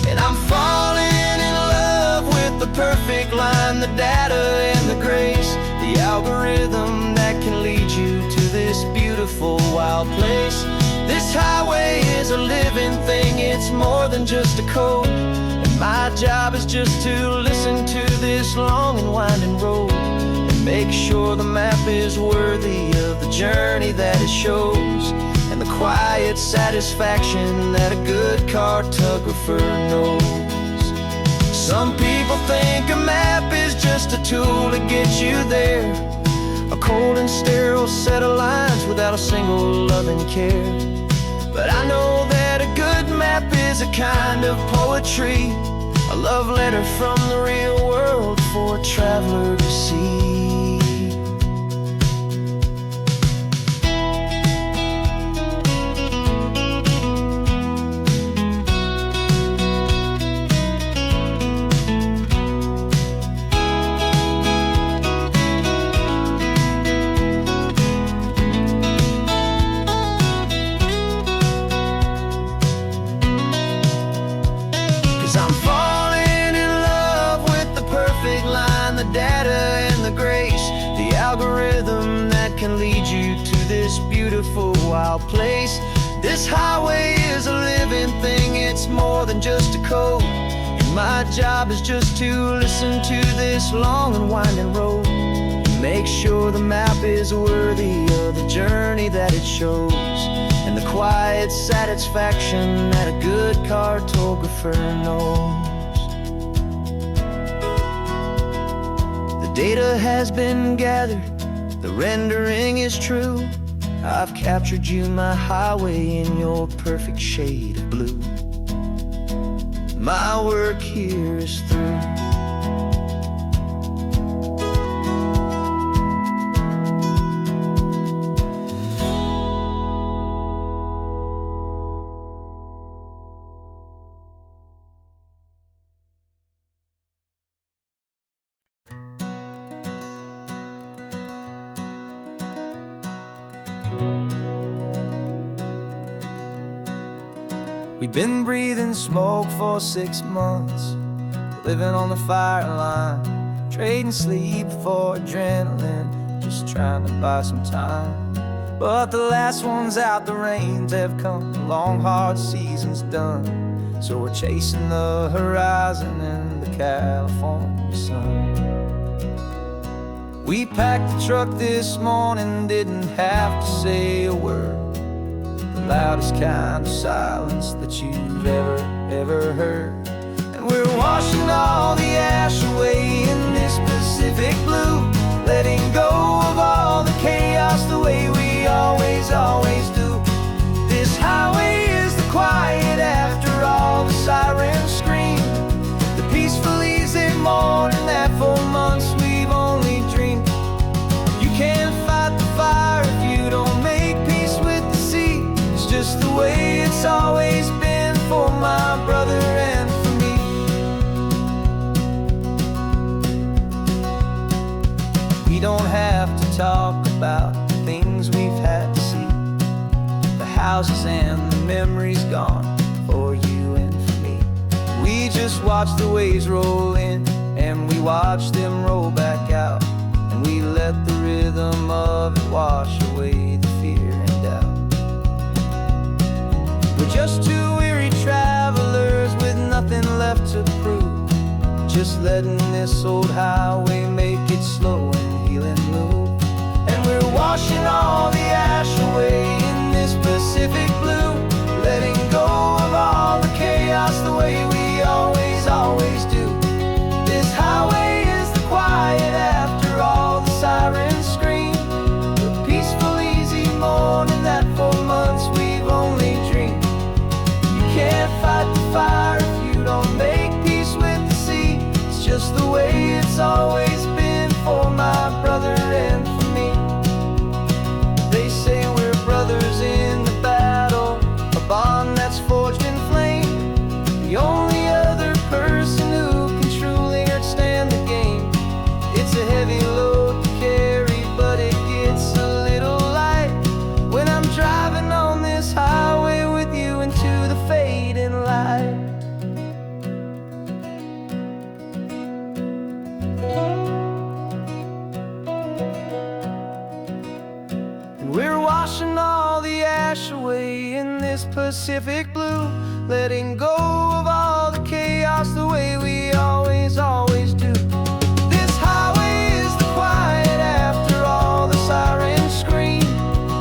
And I'm falling in love with the perfect line, the data and the grace, the algorithm that can lead you to this beautiful wild place. This highway is a living thing, it's more than just a code, and my job is just to listen to this long and winding road and make sure the map is worthy of the journey that it shows, and the quiet satisfaction that a good cartographer knows. Some people think a map is just a tool to get you there, a cold and sterile set of lines without a single loving care. But I know that a good map is a kind of poetry, a love letter from the real world for a traveler to see. 'Cause I'm falling in love with the perfect line, the data and the grace, the algorithm that can lead you to this beautiful wild place. This highway is a living thing, it's more than just a code. And my job is just to listen to this long and winding road, and make sure the map is worthy of the journey that it shows, and the quiet satisfaction that a good cartographer knows. The data has been gathered, the rendering is true. I've captured you, my highway, in your perfect shade of blue. My work here is through. We've been breathing smoke for 6 months, living on the fire line, trading sleep for adrenaline, just trying to buy some time. But the last one's out, the rains have come, the long hard season's done. So we're chasing the horizon in the California sun. We packed the truck this morning, didn't have to say a word, the loudest kind of silence that you've ever heard. And we're washing all the ash away in this Pacific blue, letting go of all the chaos the way we always do. This highway is the quiet after all the sirens scream, the peaceful easy morning that for months we've only dreamed. You can't fight the fire if you don't make peace with the sea. It's just the way it's always been for my brother and for me. We don't have to talk about the things we've had to see, the houses and the memories gone for you and for me. We just watch the waves roll in, and we watch them roll back out, and we let the rhythm of it wash away the fear and doubt. We're just two weary travelers with nothing left to prove, just letting this old highway make it slow and healing move. And we're washing all the ash away in this Pacific blue, letting go of all the chaos the way we always do. This highway is the quiet after all the sirens scream, the peaceful easy morning that for months we've only dreamed. You can't fight the fire if you don't make peace with the sea. It's just the way it's always been for my brother and for me. They say we're brothers in the battle, a bond that's forged in flame. The only other person who can truly understand the game. It's a heavy load to carry, but it gets a little light when I'm driving on this highway with you into the fading light. And we're washing all the ash away in this Pacific blue, letting go of all the chaos the way we always do. This highway is the quiet after all the sirens scream,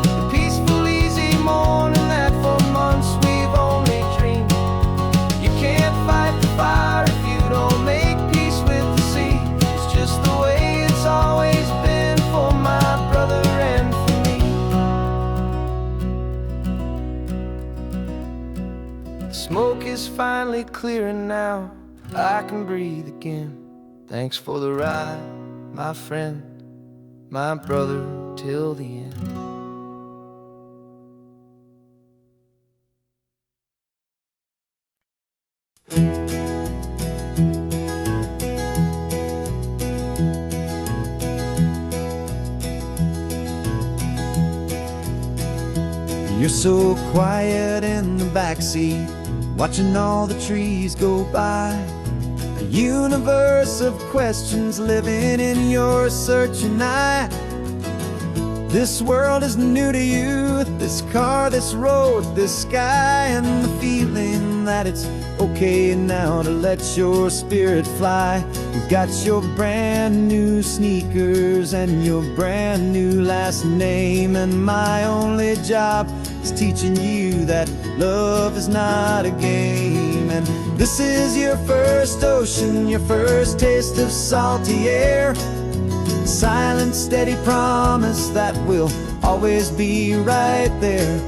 the peaceful easy morning that for months we've only dreamed. You can't fight the fire if you don't make peace with the sea. It's just the way it's always been for my is finally clearing now. I can breathe again. Thanks for the ride, my friend, my brother, till the end. You're so quiet in the backseat, watching all the trees go by. A universe of questions living in your searching eye. This world is new to you, this car, this road, this sky, and the feeling that it's okay now to let your spirit fly. You've got your brand new sneakers and your brand new last name, and my only job is teaching you that love is not a game. And this is your first ocean, your first taste of salty air. Silent, steady promise that we'll always be right there.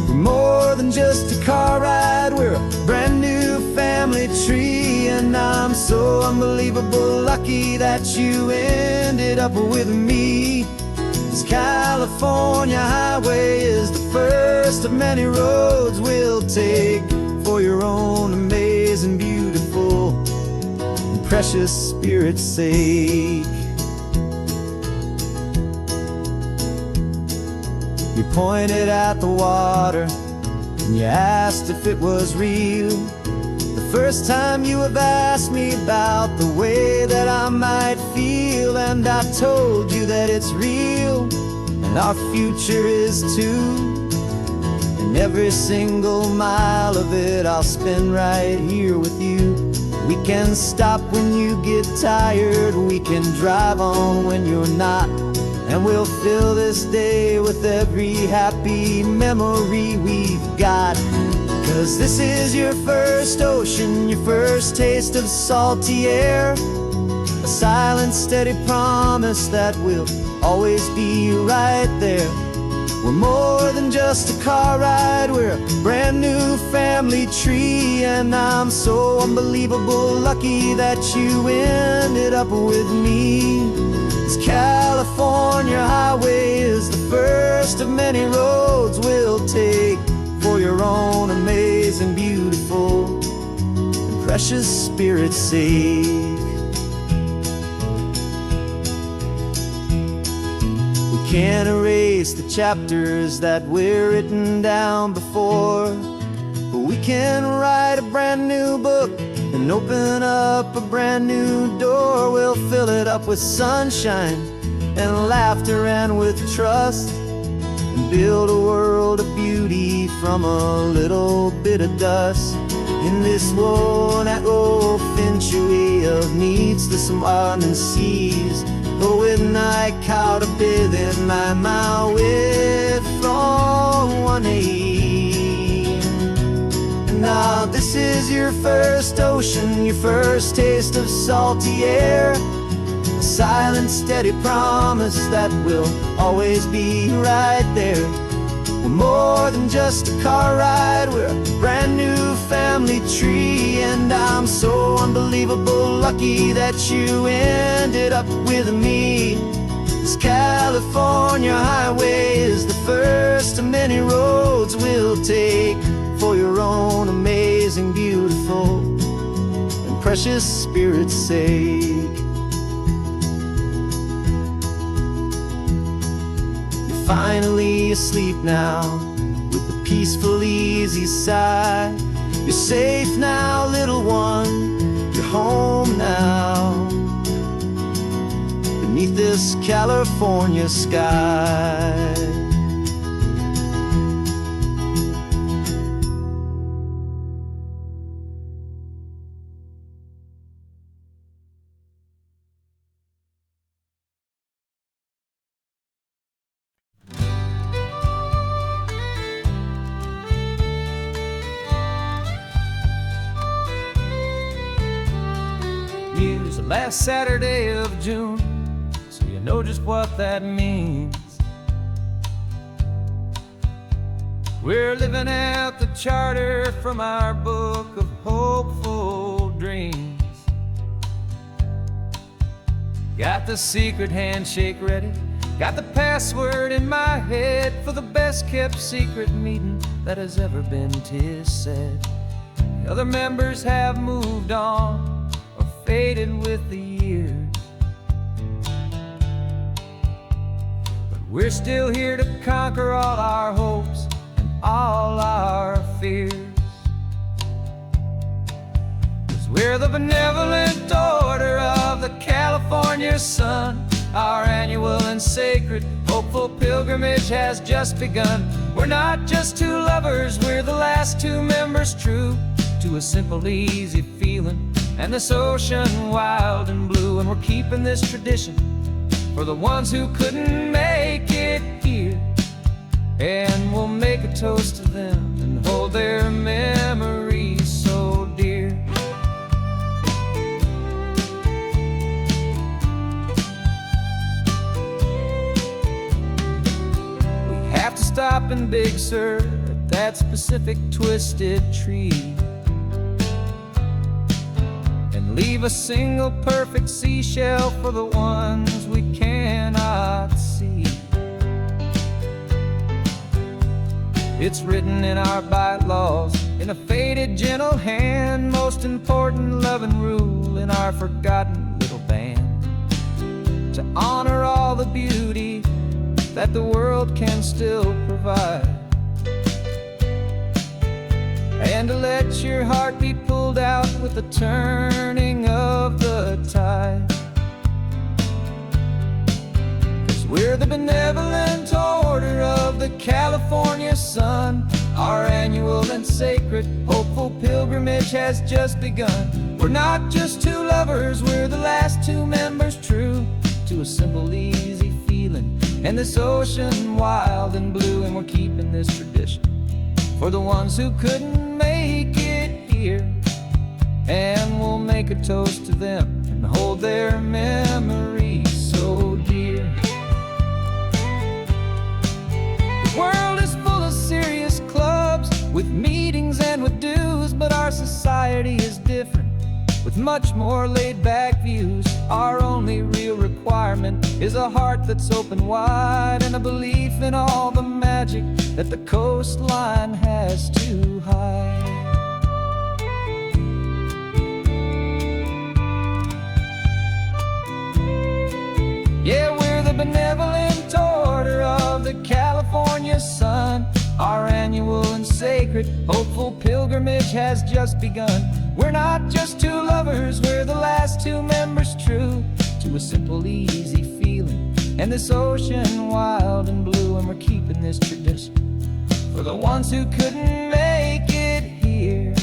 We're more than just a car ride, we're a brand new family tree. And I'm so unbelievable lucky that you ended up with me. This California highway is the first of many roads we'll take for your own amazing, beautiful, and precious spirit's sake. You pointed at the water and you asked if it was real. The first time you have asked me about the way that I might feel, and I told you that it's real and our future is too. And every single mile of it I'll spend right here with you. We can stop when you get tired, we can drive on when you're not, and we'll fill this day with every happy memory we've got. 'Cause this is your first ocean, your first taste of salty air. A silent, steady promise that we'll always be right there. We're more than just a car ride, we're a brand new family tree. And I'm so unbelievable lucky that you ended up with me. This California highway is the first of many roads we'll take for your own amazing, beautiful, and precious spirit's sake. We can't erase the chapters that we're written down before, but we can write a brand new book and open up a brand new door. We'll fill it up with sunshine and laughter and with trust, and build a world of beauty from a little bit of dust. In this world that finch of needs to some and seas, going I caught a bit in my way from one aim. Now this is your first ocean, your first taste of salty air. A silent, steady promise that we'll always be right there. We're more than just a car ride, we're a brand new family tree. And I'm so unbelievable lucky that you ended up with me. This California highway is the first of many roads we'll take for your own amazing, beautiful, and precious spirit's sake. You're finally asleep now with a peaceful, easy sigh. You're safe now, little one, you're home now, beneath this California sky. Use the last Saturday of June, so you know just what that means. We're living out the charter from our book of hopeful dreams. Got the secret handshake ready, got the password in my head for the best kept secret meeting that has ever been, 'tis said. The other members have moved on or faded with the years, but we're still here to conquer all our hopes and all our fears. 'Cause we're the benevolent order of the California sun. Our annual and sacred hopeful pilgrimage has just begun. We're not just two lovers, we're the last two members true to a simple, easy feeling and this ocean wild and blue. And we're keeping this tradition for the ones who couldn't make it here, and we'll make a toast to them and hold their memories so dear. We have to stop in Big Sur at that specific twisted tree and leave a single perfect seashell for the ones we cannot see. It's written in our bylaws in a faded gentle hand, most important loving rule in our forgotten little band, to honor all the beauty that the world can still provide, and to let your heart be pulled out with the turning of the tide. 'Cause we're the benevolent order of the California sun. Our annual and sacred hopeful pilgrimage has just begun. We're not just two lovers, we're the last two members true to a simple, easy feeling and this ocean wild and blue. And we're keeping this tradition for the ones who couldn't make it here, and we'll make a toast to them and hold their memories so dear. The world is full of serious clubs with meetings and with dues, but our society is different with much more laid-back views. Our only real requirement is a heart that's open wide and a belief in all the magic that the coastline has to hide. Yeah, we're the benevolent order of the California sun. Our annual and sacred hopeful pilgrimage has just begun. We're not just two lovers, we're the last two members true to a simple, easy feeling and this ocean wild and blue. And we're keeping this tradition for the ones who couldn't make it here,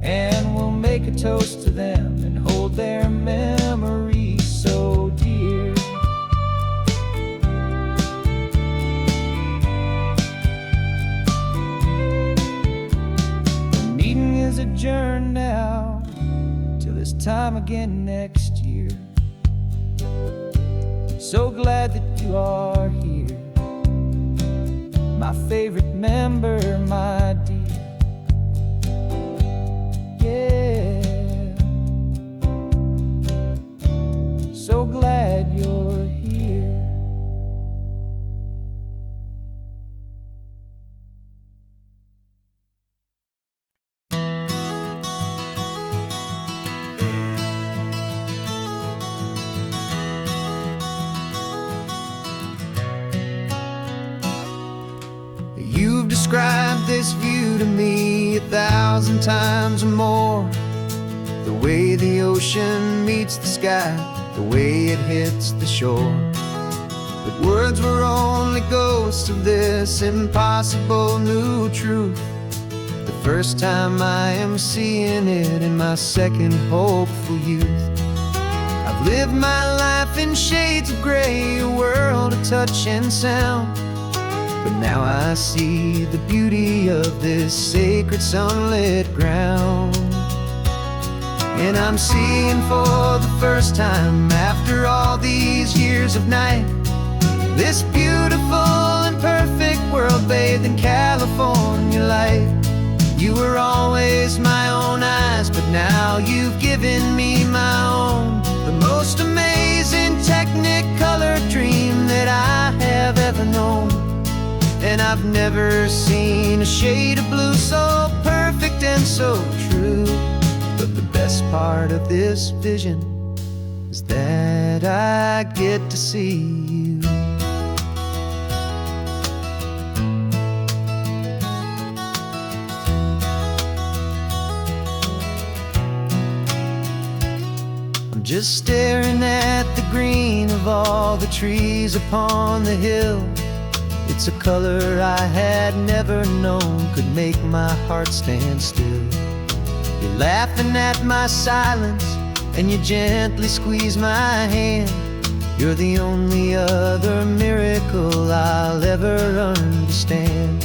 and we'll make a toast to them and hold their memories so dear. The meeting is adjourned now till this time again next year. So glad that you are here, my favorite member, my dear. Yeah, so glad you're here. You've described this view to me 1,000 times or more. The way the ocean meets the sky, the way it hits the shore. But words were only ghosts of this impossible new truth. The first time I am seeing it in my second hopeful youth. I've lived my life in shades of gray, a world of touch and sound. But now I see the beauty of this sacred sunlit ground. And I'm seeing for the first time after all these years of night, this beautiful and perfect world bathed in California light. You were always my own eyes, but now you've given me my own. The most amazing technicolor dream that I have ever known. And I've never seen a shade of blue so perfect and so true. But the best part of this vision is that I get to see you. I'm just staring at the green of all the trees upon the hill. It's a color I had never known could make my heart stand still. You're laughing at my silence, and you gently squeeze my hand. You're the only other miracle I'll ever understand.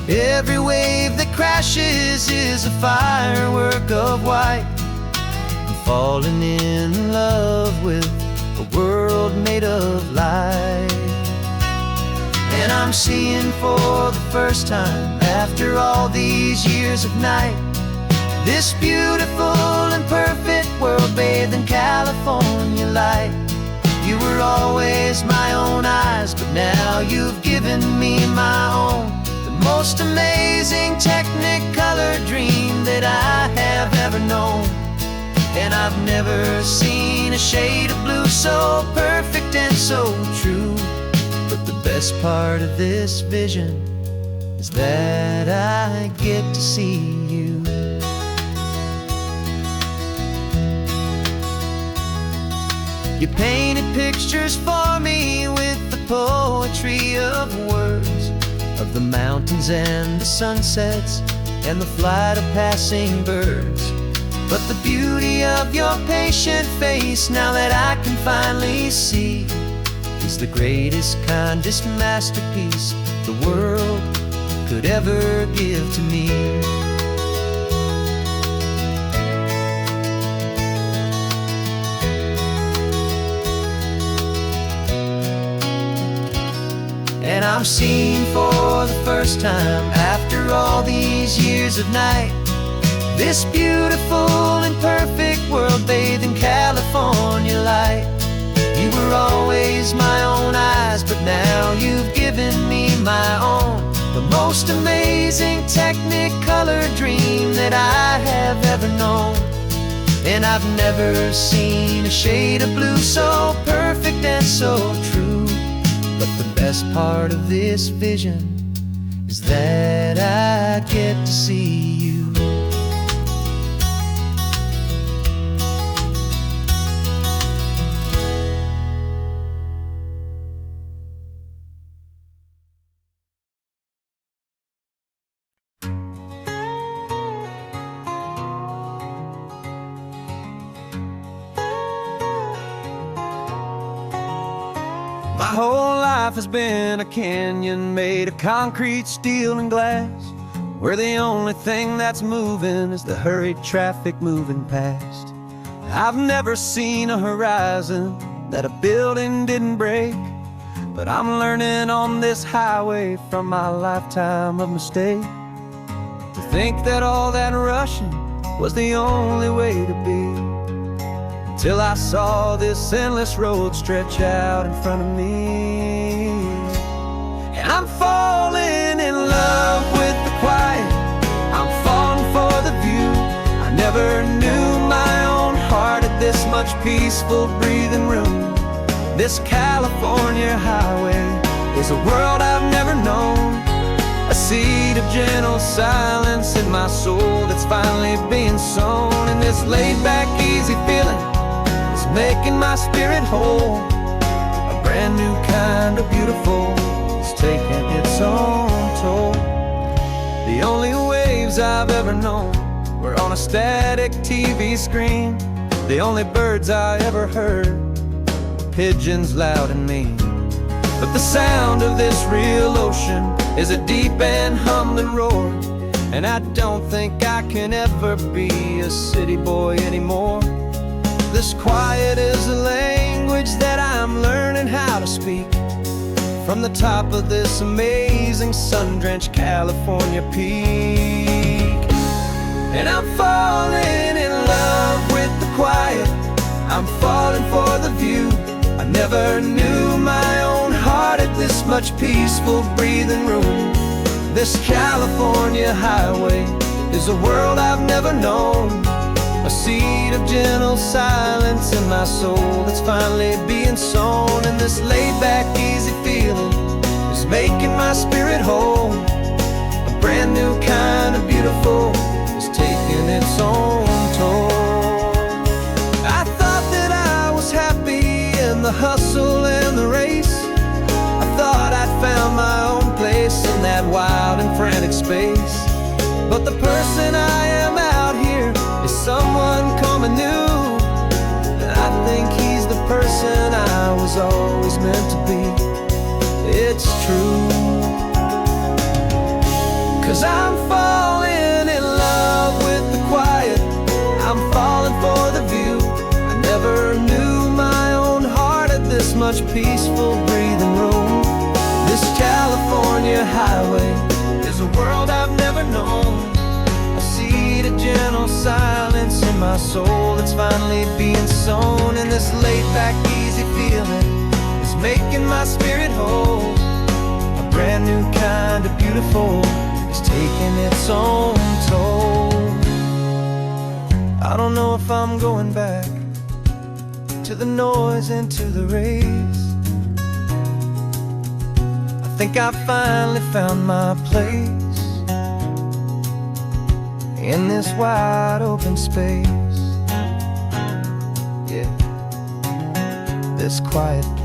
Every wave that crashes is a firework of white. I'm falling in love with a world made of light. And I'm seeing for the first time, after all these years of night, this beautiful and perfect world bathed in California light. You were always my own eyes, but now you've given me my own. The most amazing technicolor dream that I have ever known. And I've never seen a shade of blue so perfect and so true. But the best part of this vision is that I get to see you. You painted pictures for me with the poetry of words, of the mountains and the sunsets and the flight of passing birds. But the beauty of your patient face, now that I can finally see, is the greatest, kindest masterpiece the world could ever give to me. And I'm seeing for the first time, after all these years of night, this beautiful and perfect world bathed in California light. You were always my own eyes, but now you've given me my own. The most amazing technicolor dream that I have ever known. And I've never seen a shade of blue so perfect and so true. But the best part of this vision is that I get to see you. My whole life has been a canyon made of concrete, steel, and glass, where the only thing that's moving is the hurried traffic moving past. I've never seen a horizon that a building didn't break, but I'm learning on this highway from my lifetime of mistake to think that all that rushing was the only way to be. Till I saw this endless road stretch out in front of me. And I'm falling in love with the quiet, I'm falling for the view. I never knew my own heart had this much peaceful breathing room. This California highway is a world I've never known, a seed of gentle silence in my soul that's finally being sown. And this laid-back, easy feeling making my spirit whole. A brand new kind of beautiful is taking its own toll. The only waves I've ever known were on a static TV screen. The only birds I ever heard were pigeons loud and mean. But the sound of this real ocean is a deep and humbling roar, and I don't think I can ever be a city boy anymore. This quiet is a language that I'm learning how to speak. from the top of this amazing sun-drenched California peak. And I'm falling in love with the quiet, I'm falling for the view. I never knew my own heart had this much peaceful breathing room. This California highway is a world I've never known, a seed of gentle silence in my soul that's finally being sown. And this laid-back, easy feeling is making my spirit whole. A brand new kind of beautiful is taking its own toll. I thought that I was happy in the hustle and the race. I thought I'd found my own place in that wild and frantic space. But the person I am out here is someone coming new, and I think he's the person I was always meant to be. It's true, 'cause I'm falling in love with the quiet, I'm falling for the view. I never knew my own heart had this much peaceful breathing room. This California highway is a world I've never known, a seed of gentle silence in my soul that's finally being sown. And this laid-back, easy feeling is making my spirit whole. A brand new kind of beautiful is taking its own toll. I don't know if I'm going back to the noise and to the race. I think I finally found my place in this wide open space, yeah, this quiet place.